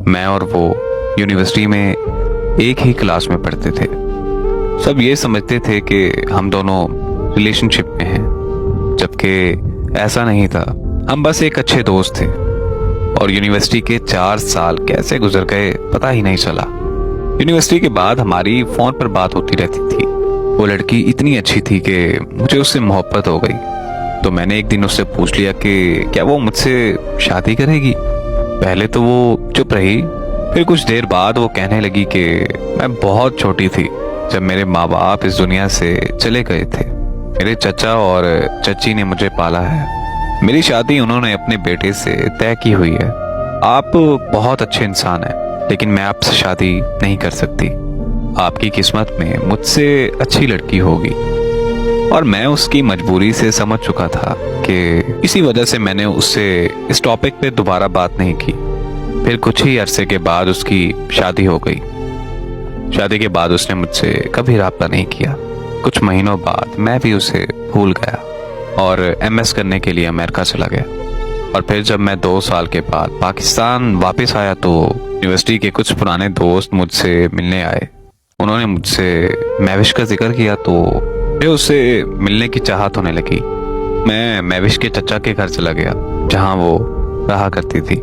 मैं और वो यूनिवर्सिटी में एक ही क्लास में पढ़ते थे। सब ये समझते थे कि हम दोनों रिलेशनशिप में हैं, जबकि ऐसा नहीं था। हम बस एक अच्छे दोस्त थे और यूनिवर्सिटी के 4 साल कैसे गुजर गए पता ही नहीं चला। यूनिवर्सिटी के बाद हमारी फोन पर बात होती रहती थी। वो लड़की इतनी अच्छी थी कि मुझे उससे मोहब्बत हो गई। तो मैंने एक दिन उससे पूछ लिया कि क्या वो मुझसे शादी करेगी। पहले तो वो चुप रही, फिर कुछ देर बाद वो कहने लगी कि मैं बहुत छोटी थी जब मेरे माँ बाप इस दुनिया से चले गए थे। मेरे चचा और चची ने मुझे पाला है। मेरी शादी उन्होंने अपने बेटे से तय की हुई है। आप बहुत अच्छे इंसान हैं, लेकिन मैं आपसे शादी नहीं कर सकती। आपकी किस्मत में मुझसे अच्छी लड़की होगी। और मैं उसकी मजबूरी से समझ चुका था कि इसी वजह से मैंने उससे इस टॉपिक पे दोबारा बात नहीं की। फिर कुछ ही अरसे के बाद उसकी शादी हो गई। शादी के बाद उसने मुझसे कभी राब्ता नहीं किया। कुछ महीनों बाद मैं भी उसे भूल गया और एमएस करने के लिए अमेरिका चला गया। और फिर जब मैं 2 साल के बाद पाकिस्तान वापस आया तो यूनिवर्सिटी के कुछ पुराने दोस्त मुझसे मिलने आए। उन्होंने मुझसे महविश का जिक्र किया तो मुझे उससे मिलने की चाहत होने लगी। मैं महविश के चचा के घर चला गया जहां वो रहा करती थी।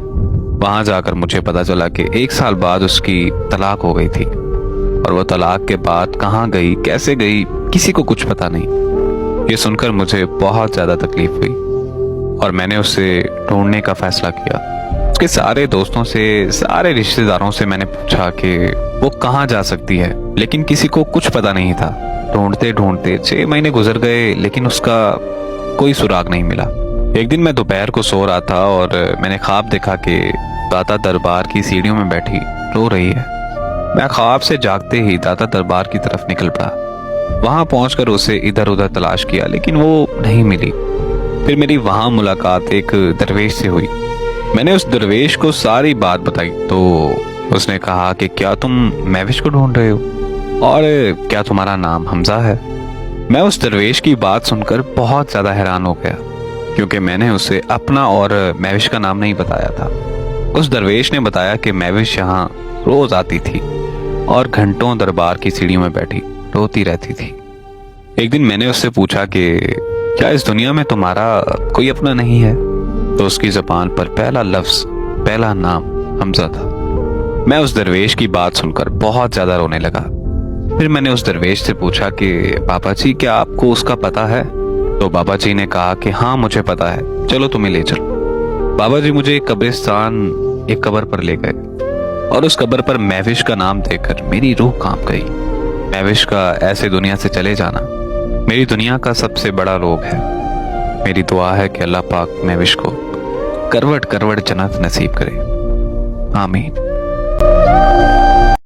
वहां जाकर मुझे पता चला कि 1 साल बाद उसकी तलाक हो गई थी। और वो तलाक के बाद कहाँ गई, कैसे गई, किसी को कुछ पता नहीं। ये सुनकर मुझे बहुत ज्यादा तकलीफ हुई और मैंने उसे ढूंढने का फैसला किया। उसके सारे दोस्तों से, सारे रिश्तेदारों से मैंने पूछा कि वो कहाँ जा सकती है, लेकिन किसी को कुछ पता नहीं था। ढूंढते ढूंढते 6 महीने गुजर गए, लेकिन उसका कोई सुराग नहीं मिला। एक दिन मैं दोपहर को सो रहा था और मैंने ख्वाब देखा कि दाता दरबार की सीढ़ियों में बैठी रो रही है। मैं ख्वाब से जागते ही दाता दरबार की तरफ निकल पड़ा। वहां पहुंचकर उसे इधर उधर तलाश किया, लेकिन वो नहीं मिली। फिर मेरी वहां मुलाकात एक दरवेश से हुई। मैंने उस दरवेश को सारी बात बताई तो उसने कहा कि क्या तुम महविश को ढूंढ रहे हो और क्या तुम्हारा नाम हमजा है। मैं उस दरवेश की बात सुनकर बहुत ज्यादा हैरान हो गया, क्योंकि मैंने उसे अपना और महविश का नाम नहीं बताया था। उस दरवेश ने बताया कि महविश यहाँ रोज आती थी और घंटों दरबार की सीढ़ियों में बैठी रोती रहती थी। एक दिन मैंने उससे पूछा कि क्या इस दुनिया में तुम्हारा कोई अपना नहीं है, तो उसकी जुबान पर पहला लफ्ज, पहला नाम हमजा था। मैं उस दरवेश की बात सुनकर बहुत ज्यादा रोने लगा। फिर मैंने उस दरवेश से पूछा कि बाबा जी क्या आपको उसका पता है। तो बाबा जी ने कहा कि हाँ मुझे पता है, चलो तुम्हें ले चलो। बाबा जी मुझे एक कब्रिस्तान, एक कब्र पर ले गए और उस कब्र पर महविश का नाम देखकर मेरी रूह कांप गई। महविश का ऐसे दुनिया से चले जाना मेरी दुनिया का सबसे बड़ा रोग है। मेरी दुआ है कि अल्लाह पाक महविश को करवट करवट जन्नत नसीब करे। आमीन।